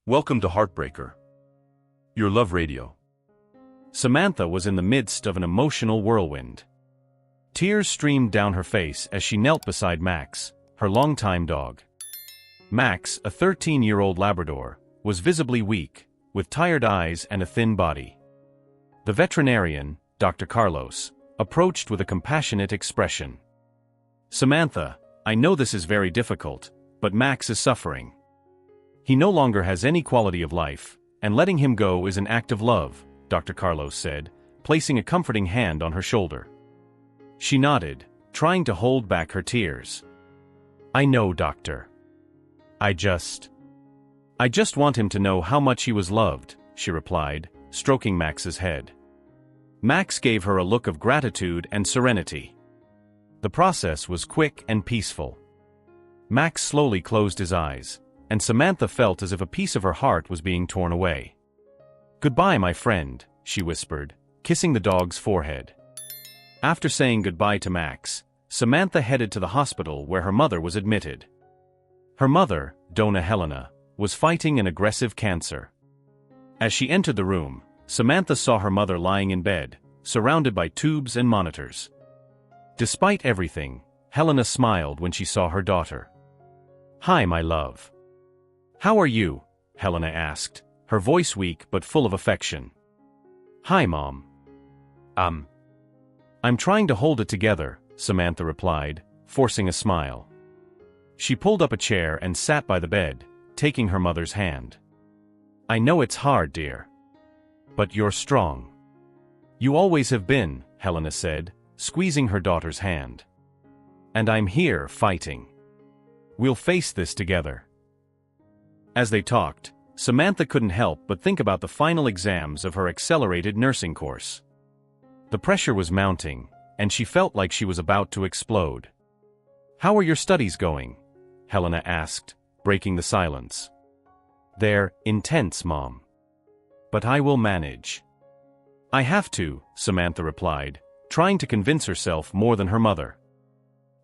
Welcome to Heartbreaker, your love radio. Samantha was in the midst of an emotional whirlwind. Tears streamed down her face as she knelt beside Max, her longtime dog. Max, a 13-year-old Labrador, was visibly weak, with tired eyes and a thin body. The veterinarian, Dr. Carlos, approached with a compassionate expression. "Samantha, I know this is very difficult, but Max is suffering. He no longer has any quality of life, and letting him go is an act of love," Dr. Carlos said, placing a comforting hand on her shoulder. She nodded, trying to hold back her tears. "I know, doctor. I just want him to know how much he was loved," she replied, stroking Max's head. Max gave her a look of gratitude and serenity. The process was quick and peaceful. Max slowly closed his eyes, and Samantha felt as if a piece of her heart was being torn away. "Goodbye, my friend," she whispered, kissing the dog's forehead. After saying goodbye to Max, Samantha headed to the hospital where her mother was admitted. Her mother, Dona Helena, was fighting an aggressive cancer. As she entered the room, Samantha saw her mother lying in bed, surrounded by tubes and monitors. Despite everything, Helena smiled when she saw her daughter. "Hi, my love. How are you?" Helena asked, her voice weak but full of affection. "Hi, Mom. I'm trying to hold it together," Samantha replied, forcing a smile. She pulled up a chair and sat by the bed, taking her mother's hand. "I know it's hard, dear. But you're strong. You always have been," Helena said, squeezing her daughter's hand. "And I'm here fighting. We'll face this together." As they talked, Samantha couldn't help but think about the final exams of her accelerated nursing course. The pressure was mounting, and she felt like she was about to explode. "How are your studies going?" Helena asked, breaking the silence. "They're intense, Mom. But I will manage." "I have to," Samantha replied, trying to convince herself more than her mother.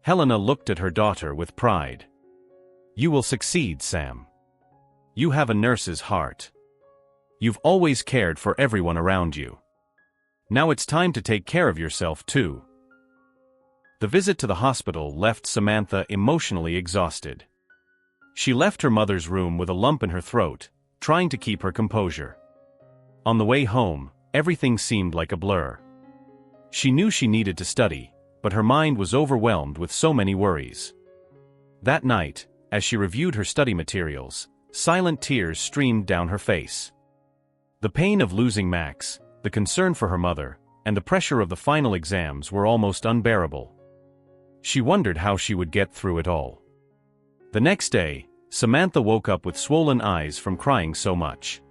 Helena looked at her daughter with pride. "You will succeed, Sam. You have a nurse's heart. You've always cared for everyone around you. Now it's time to take care of yourself too." The visit to the hospital left Samantha emotionally exhausted. She left her mother's room with a lump in her throat, trying to keep her composure. On the way home, everything seemed like a blur. She knew she needed to study, but her mind was overwhelmed with so many worries. That night, as she reviewed her study materials, silent tears streamed down her face. The pain of losing Max, the concern for her mother, and the pressure of the final exams were almost unbearable. She wondered how she would get through it all. The next day, Samantha woke up with swollen eyes from crying so much.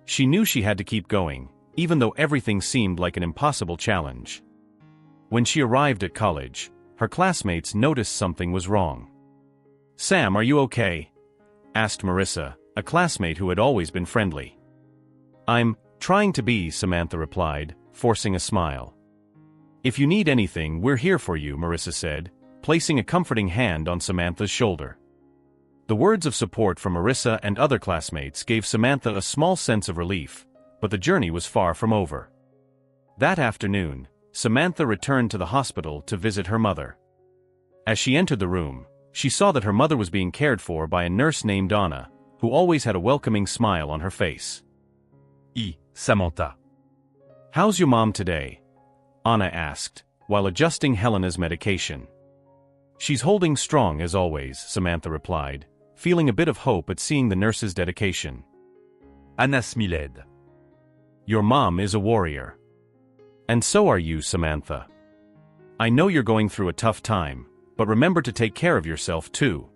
She knew she had to keep going, even though everything seemed like an impossible challenge. When she arrived at college, her classmates noticed something was wrong. "Sam, are you okay?" asked Marissa, a classmate who had always been friendly. "I'm trying to be," Samantha replied, forcing a smile. "If you need anything, we're here for you," Marissa said, placing a comforting hand on Samantha's shoulder. The words of support from Marissa and other classmates gave Samantha a small sense of relief, but the journey was far from over. That afternoon, Samantha returned to the hospital to visit her mother. As she entered the room, she saw that her mother was being cared for by a nurse named Anna, who always had a welcoming smile on her face. Samantha. "How's your mom today?" Anna asked, while adjusting Helena's medication. "She's holding strong as always," Samantha replied, feeling a bit of hope at seeing the nurse's dedication. Anna smiled. "Your mom is a warrior. And so are you, Samantha. I know you're going through a tough time, but remember to take care of yourself too.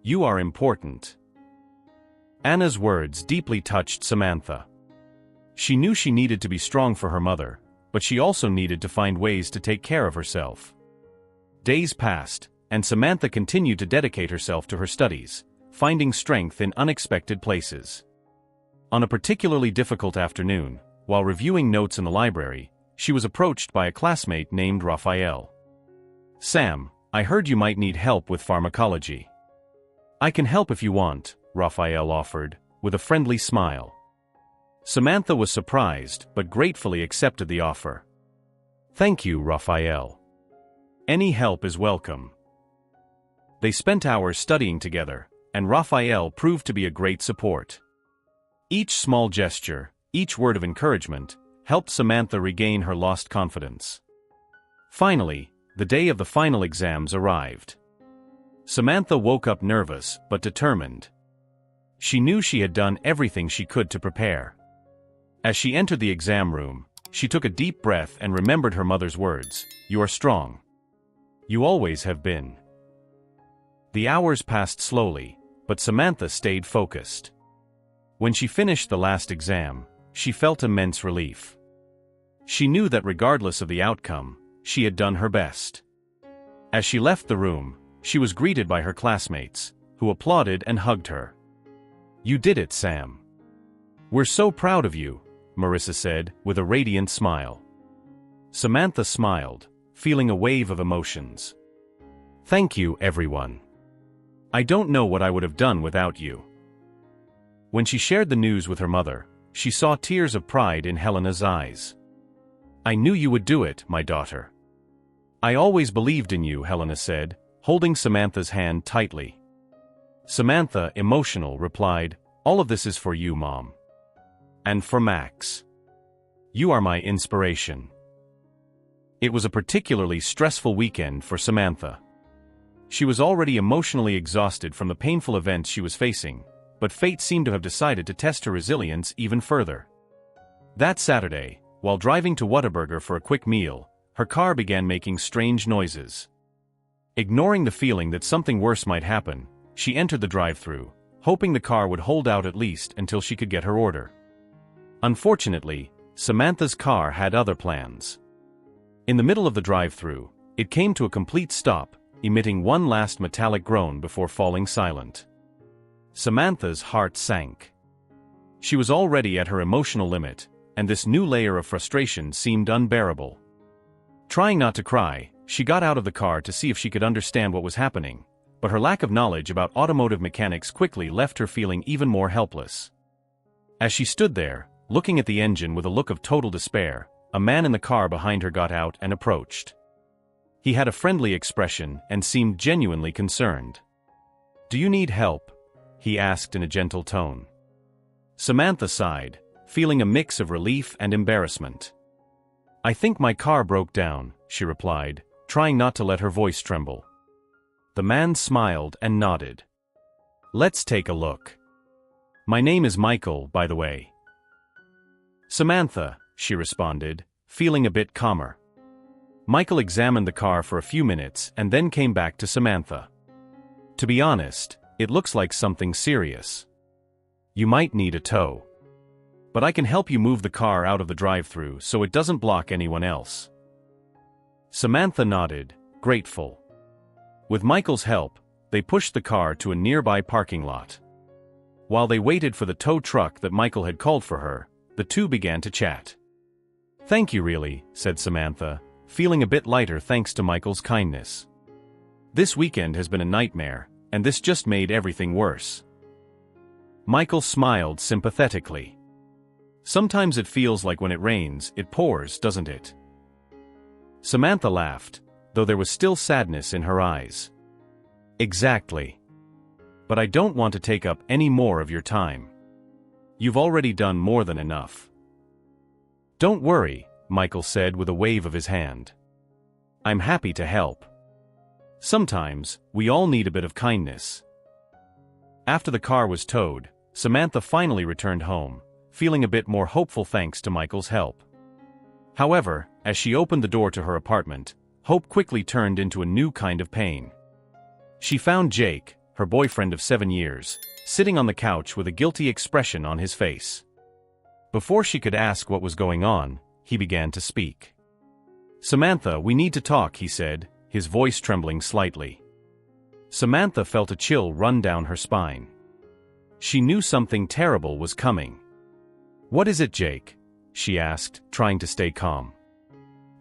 You are important." Anna's words deeply touched Samantha. She knew she needed to be strong for her mother, but she also needed to find ways to take care of herself. Days passed, and Samantha continued to dedicate herself to her studies, finding strength in unexpected places. On a particularly difficult afternoon, while reviewing notes in the library, she was approached by a classmate named Raphael. "Sam, I heard you might need help with pharmacology." "I can help if you want," Raphael offered, with a friendly smile. Samantha was surprised, but gratefully accepted the offer. Thank you, Raphael. Any help is welcome. They spent hours studying together, and Raphael proved to be a great support. Each small gesture, each word of encouragement, helped Samantha regain her lost confidence. Finally, the day of the final exams arrived. Samantha woke up nervous but determined. She knew she had done everything she could to prepare. As she entered the exam room, she took a deep breath and remembered her mother's words, "You are strong. You always have been." The hours passed slowly, but Samantha stayed focused. When she finished the last exam, she felt immense relief. She knew that regardless of the outcome, she had done her best. As she left the room, she was greeted by her classmates, who applauded and hugged her. "You did it, Sam. We're so proud of you," Marissa said, with a radiant smile. Samantha smiled, feeling a wave of emotions. "Thank you, everyone. I don't know what I would have done without you." When she shared the news with her mother, she saw tears of pride in Helena's eyes. "I knew you would do it, my daughter. I always believed in you," Helena said, holding Samantha's hand tightly. Samantha, emotional, replied, "All of this is for you, Mom. And for Max. You are my inspiration." It was a particularly stressful weekend for Samantha. She was already emotionally exhausted from the painful events she was facing, but fate seemed to have decided to test her resilience even further. That Saturday, while driving to Whataburger for a quick meal, her car began making strange noises. Ignoring the feeling that something worse might happen, she entered the drive-thru, hoping the car would hold out at least until she could get her order. Unfortunately, Samantha's car had other plans. In the middle of the drive-thru, it came to a complete stop, emitting one last metallic groan before falling silent. Samantha's heart sank. She was already at her emotional limit, and this new layer of frustration seemed unbearable. Trying not to cry, she got out of the car to see if she could understand what was happening, but her lack of knowledge about automotive mechanics quickly left her feeling even more helpless. As she stood there, looking at the engine with a look of total despair, a man in the car behind her got out and approached. He had a friendly expression and seemed genuinely concerned. "Do you need help?" he asked in a gentle tone. Samantha sighed, feeling a mix of relief and embarrassment. "I think my car broke down," she replied, trying not to let her voice tremble. The man smiled and nodded. "Let's take a look. My name is Michael, by the way." "Samantha," she responded, feeling a bit calmer. Michael examined the car for a few minutes and then came back to Samantha. "To be honest, it looks like something serious. You might need a tow. But I can help you move the car out of the drive-thru so it doesn't block anyone else." Samantha nodded, grateful. With Michael's help, they pushed the car to a nearby parking lot. While they waited for the tow truck that Michael had called for her, the two began to chat. "Thank you, really," said Samantha, feeling a bit lighter thanks to Michael's kindness. "This weekend has been a nightmare, and this just made everything worse." Michael smiled sympathetically. "Sometimes it feels like when it rains, it pours, doesn't it?" Samantha laughed, though there was still sadness in her eyes. "Exactly. But I don't want to take up any more of your time. You've already done more than enough." "Don't worry," Michael said with a wave of his hand. "I'm happy to help. Sometimes, we all need a bit of kindness." After the car was towed, Samantha finally returned home, feeling a bit more hopeful thanks to Michael's help. However, as she opened the door to her apartment, hope quickly turned into a new kind of pain. She found Jake, her boyfriend of 7 years, sitting on the couch with a guilty expression on his face. Before she could ask what was going on, he began to speak. "Samantha, we need to talk," he said, his voice trembling slightly. Samantha felt a chill run down her spine. She knew something terrible was coming. "What is it, Jake?" she asked, trying to stay calm.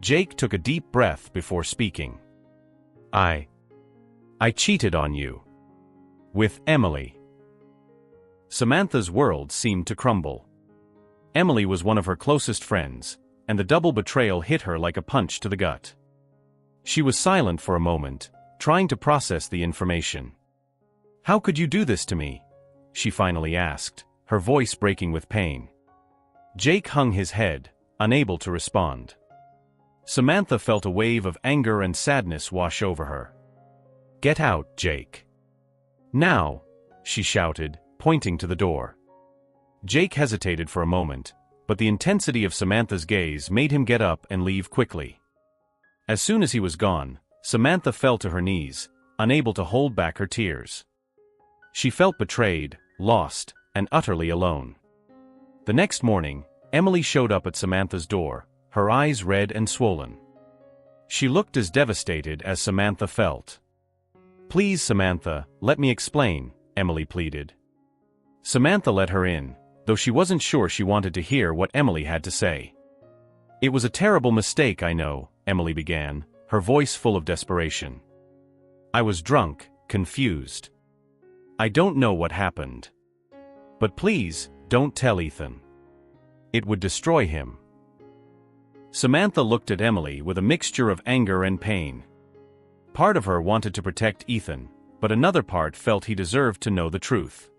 Jake took a deep breath before speaking. I cheated on you. With Emily." Samantha's world seemed to crumble. Emily was one of her closest friends, and the double betrayal hit her like a punch to the gut. She was silent for a moment, trying to process the information. "How could you do this to me?" she finally asked, her voice breaking with pain. Jake hung his head, unable to respond. Samantha felt a wave of anger and sadness wash over her. "Get out, Jake. Now," she shouted, pointing to the door. Jake hesitated for a moment, but the intensity of Samantha's gaze made him get up and leave quickly. As soon as he was gone, Samantha fell to her knees, unable to hold back her tears. She felt betrayed, lost, and utterly alone. The next morning, Emily showed up at Samantha's door, her eyes red and swollen. She looked as devastated as Samantha felt. "Please, Samantha, let me explain," Emily pleaded. Samantha let her in, though she wasn't sure she wanted to hear what Emily had to say. "It was a terrible mistake, I know," Emily began, her voice full of desperation. "I was drunk, confused. I don't know what happened. But please, don't tell Ethan. It would destroy him." Samantha looked at Emily with a mixture of anger and pain. Part of her wanted to protect Ethan, but another part felt he deserved to know the truth.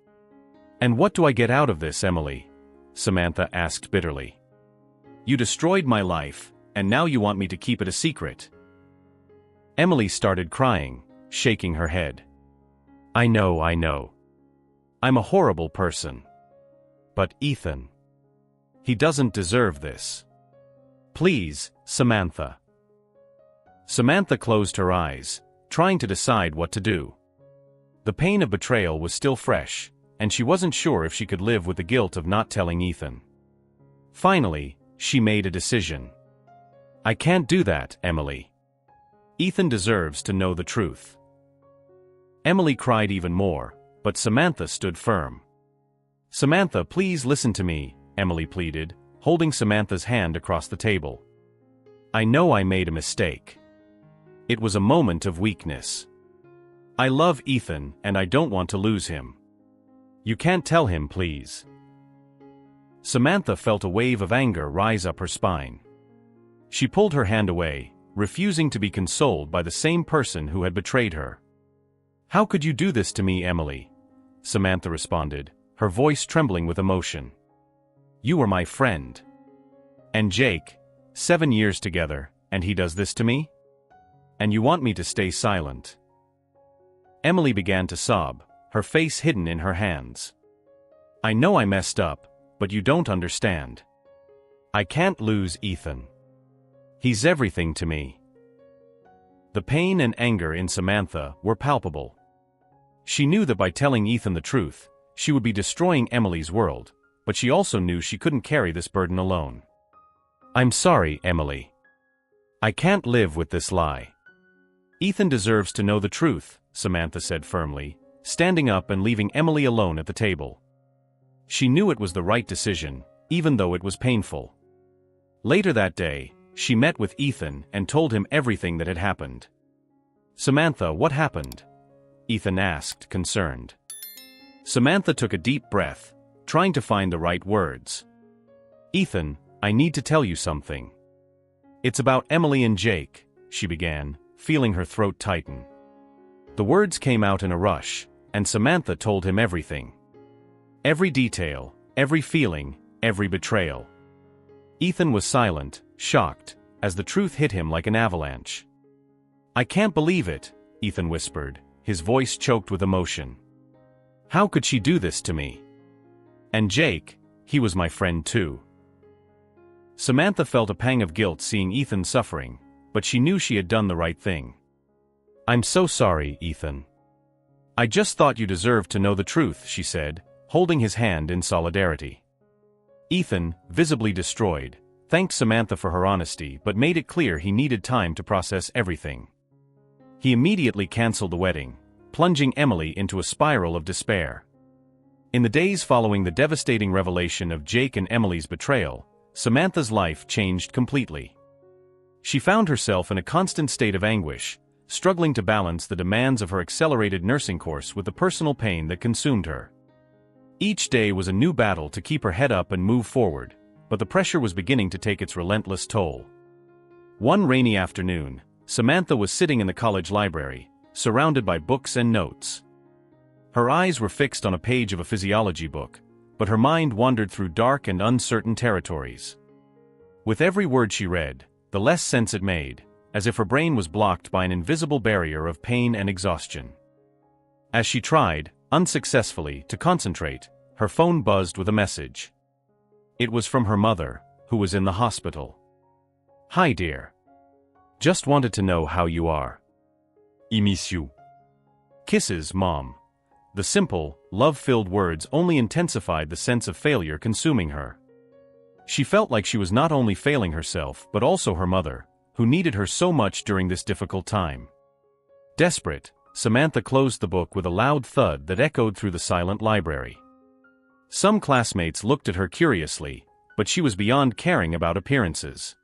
"And what do I get out of this, Emily?" Samantha asked bitterly. "You destroyed my life, and now you want me to keep it a secret." Emily started crying, shaking her head. I know. I'm a horrible person. But Ethan. He doesn't deserve this. Please, Samantha." Samantha closed her eyes, trying to decide what to do. The pain of betrayal was still fresh, and she wasn't sure if she could live with the guilt of not telling Ethan. Finally, she made a decision. "I can't do that, Emily. Ethan deserves to know the truth." Emily cried even more, but Samantha stood firm. "Samantha, please listen to me," Emily pleaded, holding Samantha's hand across the table. "I know I made a mistake. It was a moment of weakness. I love Ethan and I don't want to lose him. You can't tell him, please." Samantha felt a wave of anger rise up her spine. She pulled her hand away, refusing to be consoled by the same person who had betrayed her. "How could you do this to me, Emily?" Samantha responded, her voice trembling with emotion. "You were my friend. And Jake, 7 years together, and he does this to me? And you want me to stay silent?" Emily began to sob, her face hidden in her hands. "I know I messed up, but you don't understand. I can't lose Ethan. He's everything to me." The pain and anger in Samantha were palpable. She knew that by telling Ethan the truth, she would be destroying Emily's world, but she also knew she couldn't carry this burden alone. "I'm sorry, Emily. I can't live with this lie. Ethan deserves to know the truth," Samantha said firmly, standing up and leaving Emily alone at the table. She knew it was the right decision, even though it was painful. Later that day, she met with Ethan and told him everything that had happened. "Samantha, what happened?" Ethan asked, concerned. Samantha took a deep breath, trying to find the right words. "Ethan, I need to tell you something. It's about Emily and Jake," she began, feeling her throat tighten. The words came out in a rush, and Samantha told him everything. Every detail, every feeling, every betrayal. Ethan was silent, shocked, as the truth hit him like an avalanche. "I can't believe it," Ethan whispered, his voice choked with emotion. "How could she do this to me? And Jake, he was my friend too." Samantha felt a pang of guilt seeing Ethan suffering, but she knew she had done the right thing. "I'm so sorry, Ethan. I just thought you deserved to know the truth," she said, holding his hand in solidarity. Ethan, visibly destroyed, thanked Samantha for her honesty but made it clear he needed time to process everything. He immediately canceled the wedding, plunging Emily into a spiral of despair. In the days following the devastating revelation of Jake and Emily's betrayal, Samantha's life changed completely. She found herself in a constant state of anguish, struggling to balance the demands of her accelerated nursing course with the personal pain that consumed her. Each day was a new battle to keep her head up and move forward, but the pressure was beginning to take its relentless toll. One rainy afternoon, Samantha was sitting in the college library, surrounded by books and notes. Her eyes were fixed on a page of a physiology book, but her mind wandered through dark and uncertain territories. With every word she read, the less sense it made, as if her brain was blocked by an invisible barrier of pain and exhaustion. As she tried, unsuccessfully, to concentrate, her phone buzzed with a message. It was from her mother, who was in the hospital. "Hi dear. Just wanted to know how you are. I miss you. Kisses, Mom." The simple, love-filled words only intensified the sense of failure consuming her. She felt like she was not only failing herself but also her mother, who needed her so much during this difficult time. Desperate, Samantha closed the book with a loud thud that echoed through the silent library. Some classmates looked at her curiously, but she was beyond caring about appearances.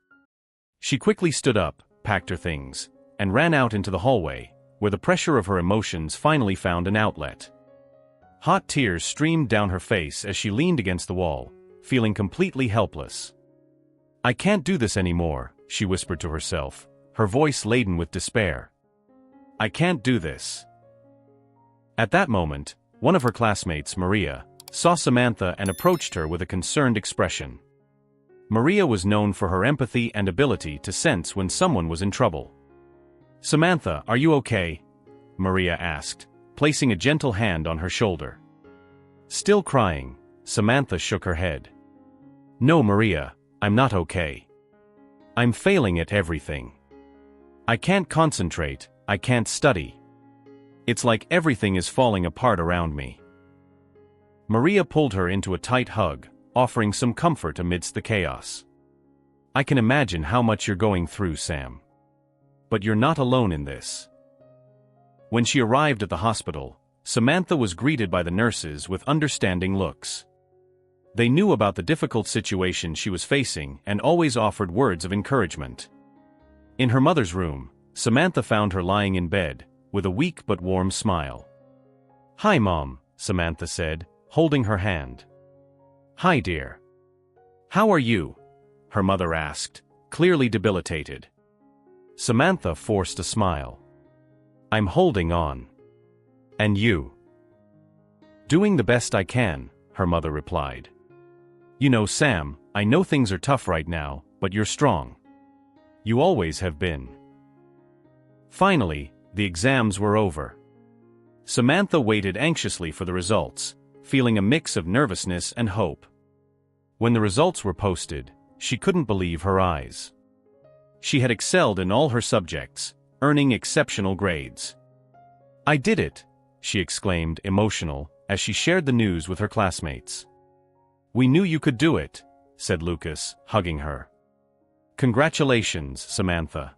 She quickly stood up, packed her things, and ran out into the hallway, where the pressure of her emotions finally found an outlet. Hot tears streamed down her face as she leaned against the wall, feeling completely helpless. "I can't do this anymore," she whispered to herself, her voice laden with despair. "I can't do this." At that moment, one of her classmates, Maria, saw Samantha and approached her with a concerned expression. Maria was known for her empathy and ability to sense when someone was in trouble. "Samantha, are you okay?" Maria asked, placing a gentle hand on her shoulder. Still crying, Samantha shook her head. "No, Maria, I'm not okay. I'm failing at everything. I can't concentrate, I can't study. It's like everything is falling apart around me." Maria pulled her into a tight hug, offering some comfort amidst the chaos. "I can imagine how much you're going through, Sam. But you're not alone in this." When she arrived at the hospital, Samantha was greeted by the nurses with understanding looks. They knew about the difficult situation she was facing and always offered words of encouragement. In her mother's room, Samantha found her lying in bed, with a weak but warm smile. "Hi, Mom," Samantha said, holding her hand. "Hi, dear. How are you?" her mother asked, clearly debilitated. Samantha forced a smile. "I'm holding on. And you?" "Doing the best I can," her mother replied. "You know, Sam, I know things are tough right now, but you're strong. You always have been." Finally, the exams were over. Samantha waited anxiously for the results, feeling a mix of nervousness and hope. When the results were posted, she couldn't believe her eyes. She had excelled in all her subjects, earning exceptional grades. "I did it," she exclaimed, emotional, as she shared the news with her classmates. "We knew you could do it," said Lucas, hugging her. "Congratulations, Samantha."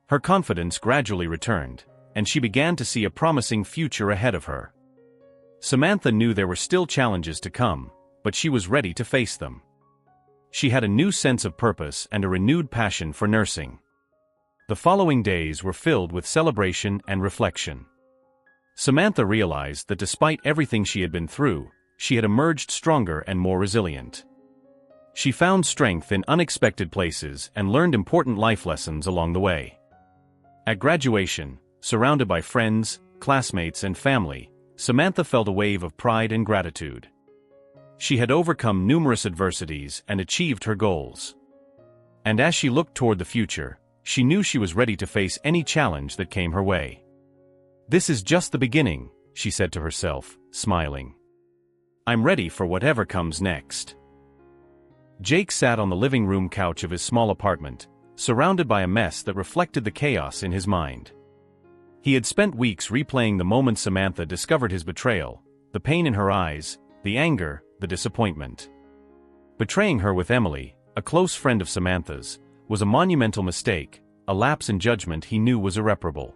Her confidence gradually returned, and she began to see a promising future ahead of her. Samantha knew there were still challenges to come, but she was ready to face them. She had a new sense of purpose and a renewed passion for nursing. The following days were filled with celebration and reflection. Samantha realized that despite everything she had been through, she had emerged stronger and more resilient. She found strength in unexpected places and learned important life lessons along the way. At graduation, surrounded by friends, classmates, and family, Samantha felt a wave of pride and gratitude. She had overcome numerous adversities and achieved her goals. And as she looked toward the future, she knew she was ready to face any challenge that came her way. "This is just the beginning," she said to herself, smiling. "I'm ready for whatever comes next." Jake sat on the living room couch of his small apartment, surrounded by a mess that reflected the chaos in his mind. He had spent weeks replaying the moment Samantha discovered his betrayal, the pain in her eyes, the anger, the disappointment. Betraying her with Emily, a close friend of Samantha's, was a monumental mistake, a lapse in judgment he knew was irreparable.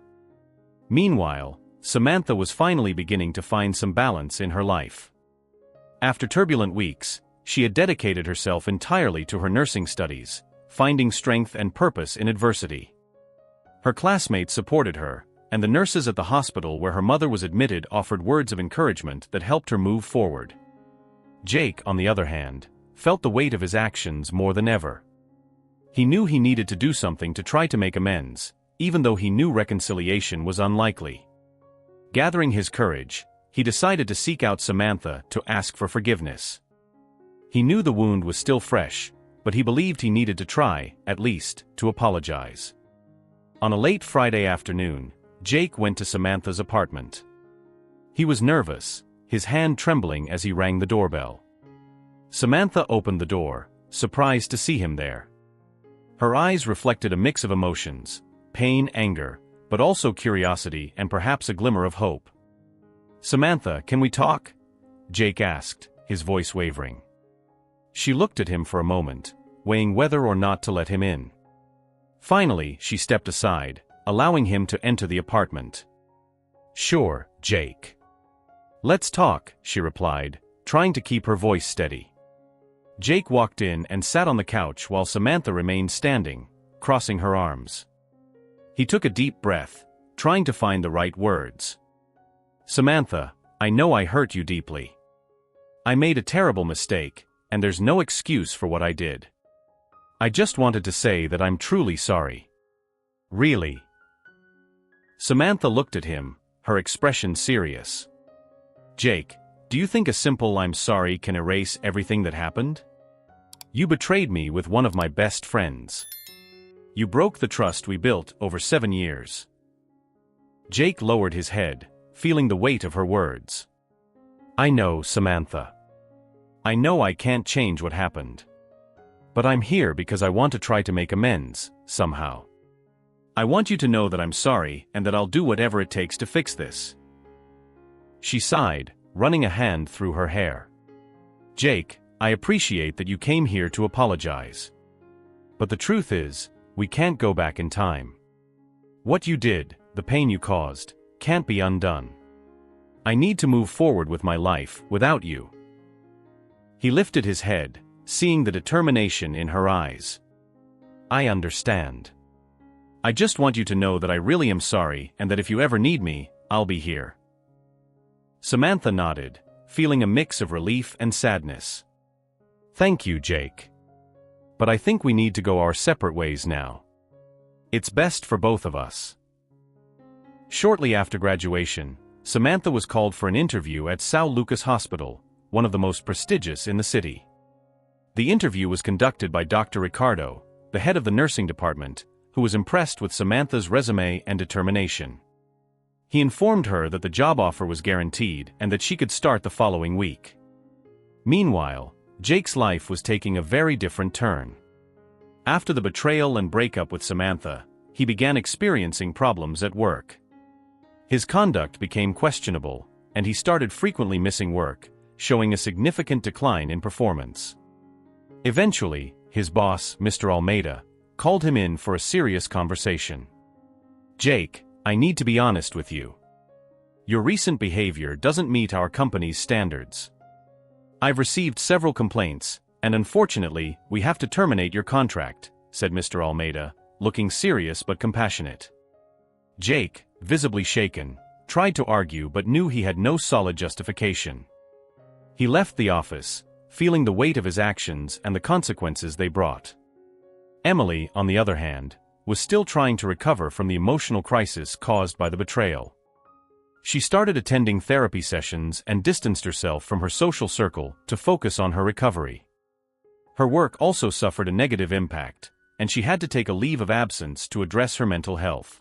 Meanwhile, Samantha was finally beginning to find some balance in her life. After turbulent weeks, she had dedicated herself entirely to her nursing studies, finding strength and purpose in adversity. Her classmates supported her, and the nurses at the hospital where her mother was admitted offered words of encouragement that helped her move forward. Jake, on the other hand, felt the weight of his actions more than ever. He knew he needed to do something to try to make amends, even though he knew reconciliation was unlikely. Gathering his courage, he decided to seek out Samantha to ask for forgiveness. He knew the wound was still fresh, but he believed he needed to try, at least, to apologize. On a late Friday afternoon, Jake went to Samantha's apartment. He was nervous, his hand trembling as he rang the doorbell. Samantha opened the door, surprised to see him there. Her eyes reflected a mix of emotions, pain, anger, but also curiosity and perhaps a glimmer of hope. "Samantha, can we talk?" Jake asked, his voice wavering. She looked at him for a moment, weighing whether or not to let him in. Finally, she stepped aside, allowing him to enter the apartment. "Sure, Jake." "Let's talk," she replied, trying to keep her voice steady. Jake walked in and sat on the couch while Samantha remained standing, crossing her arms. He took a deep breath, trying to find the right words. "Samantha, I know I hurt you deeply. I made a terrible mistake, and there's no excuse for what I did. I just wanted to say that I'm truly sorry." "Really?" Samantha looked at him, her expression serious. "Jake, do you think a simple 'I'm sorry' can erase everything that happened? You betrayed me with one of my best friends. You broke the trust we built over 7 years." Jake lowered his head, feeling the weight of her words. "I know, Samantha. I know I can't change what happened. But I'm here because I want to try to make amends, somehow. I want you to know that I'm sorry and that I'll do whatever it takes to fix this." She sighed, running a hand through her hair. "Jake, I appreciate that you came here to apologize. But the truth is, we can't go back in time. What you did, the pain you caused, can't be undone. I need to move forward with my life without you." He lifted his head, seeing the determination in her eyes. "I understand. I just want you to know that I really am sorry and that if you ever need me, I'll be here." Samantha nodded, feeling a mix of relief and sadness. "Thank you, Jake. But I think we need to go our separate ways now. It's best for both of us." Shortly after graduation, Samantha was called for an interview at São Lucas Hospital, one of the most prestigious in the city. The interview was conducted by Dr. Ricardo, the head of the nursing department, who was impressed with Samantha's resume and determination. He informed her that the job offer was guaranteed and that she could start the following week. Meanwhile, Jake's life was taking a very different turn. After the betrayal and breakup with Samantha, he began experiencing problems at work. His conduct became questionable, and he started frequently missing work, showing a significant decline in performance. Eventually, his boss, Mr. Almeida, called him in for a serious conversation. "Jake, I need to be honest with you. Your recent behavior doesn't meet our company's standards. I've received several complaints, and unfortunately, we have to terminate your contract," said Mr. Almeida, looking serious but compassionate. Jake, visibly shaken, tried to argue but knew he had no solid justification. He left the office, feeling the weight of his actions and the consequences they brought. Emily, on the other hand, was still trying to recover from the emotional crisis caused by the betrayal. She started attending therapy sessions and distanced herself from her social circle to focus on her recovery. Her work also suffered a negative impact, and she had to take a leave of absence to address her mental health.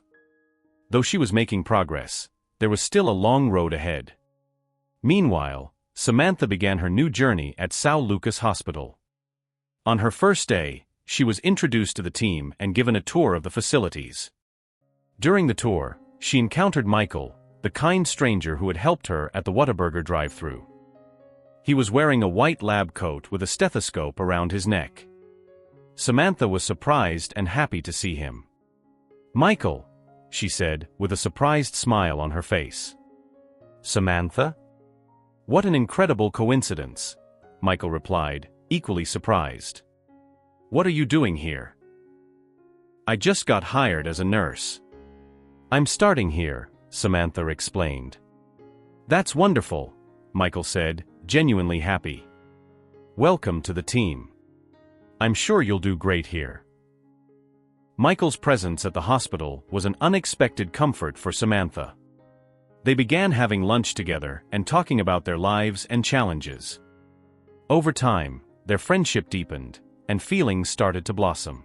Though she was making progress, there was still a long road ahead. Meanwhile, Samantha began her new journey at São Lucas Hospital. On her first day, she was introduced to the team and given a tour of the facilities. During the tour, she encountered Michael, the kind stranger who had helped her at the Whataburger drive-thru. He was wearing a white lab coat with a stethoscope around his neck. Samantha was surprised and happy to see him. "Michael," she said, with a surprised smile on her face. "Samantha? What an incredible coincidence," Michael replied, equally surprised. "What are you doing here?" "I just got hired as a nurse." I'm starting here, Samantha explained. That's wonderful, Michael said, genuinely happy. Welcome to the team. I'm sure you'll do great here. Michael's presence at the hospital was an unexpected comfort for Samantha. They began having lunch together and talking about their lives and challenges. Over time, their friendship deepened, and feelings started to blossom.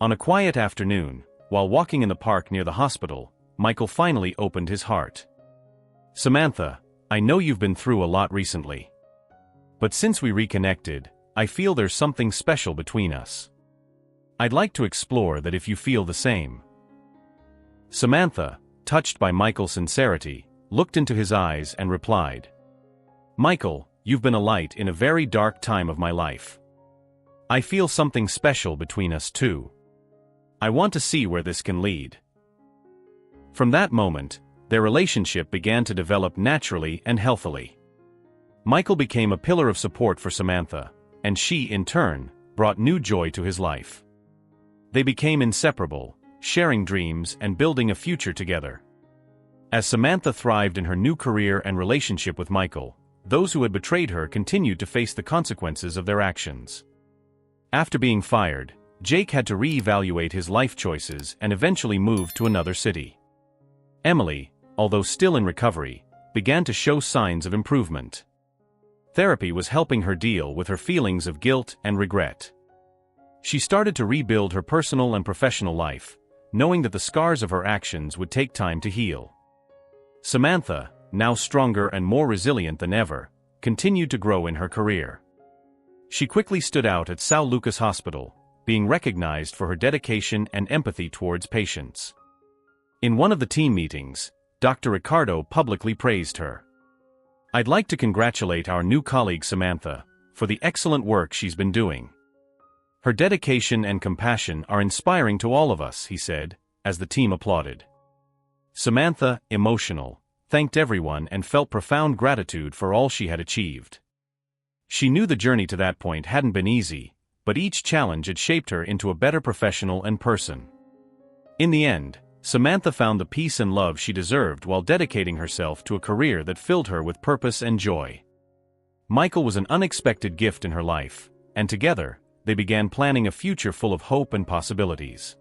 On a quiet afternoon, while walking in the park near the hospital, Michael finally opened his heart. Samantha, I know you've been through a lot recently. But since we reconnected, I feel there's something special between us. I'd like to explore that if you feel the same. Samantha, touched by Michael's sincerity, looked into his eyes and replied, Michael, you've been a light in a very dark time of my life. I feel something special between us too. I want to see where this can lead. From that moment, their relationship began to develop naturally and healthily. Michael became a pillar of support for Samantha, and she, in turn, brought new joy to his life. They became inseparable, sharing dreams and building a future together. As Samantha thrived in her new career and relationship with Michael, those who had betrayed her continued to face the consequences of their actions. After being fired, Jake had to re-evaluate his life choices and eventually moved to another city. Emily, although still in recovery, began to show signs of improvement. Therapy was helping her deal with her feelings of guilt and regret. She started to rebuild her personal and professional life, knowing that the scars of her actions would take time to heal. Samantha, now stronger and more resilient than ever, continued to grow in her career. She quickly stood out at São Lucas Hospital, being recognized for her dedication and empathy towards patients. In one of the team meetings, Dr. Ricardo publicly praised her. I'd like to congratulate our new colleague Samantha for the excellent work she's been doing. Her dedication and compassion are inspiring to all of us, he said, as the team applauded. Samantha, emotional, thanked everyone and felt profound gratitude for all she had achieved. She knew the journey to that point hadn't been easy, but each challenge had shaped her into a better professional and person. In the end, Samantha found the peace and love she deserved while dedicating herself to a career that filled her with purpose and joy. Michael was an unexpected gift in her life, and together, they began planning a future full of hope and possibilities.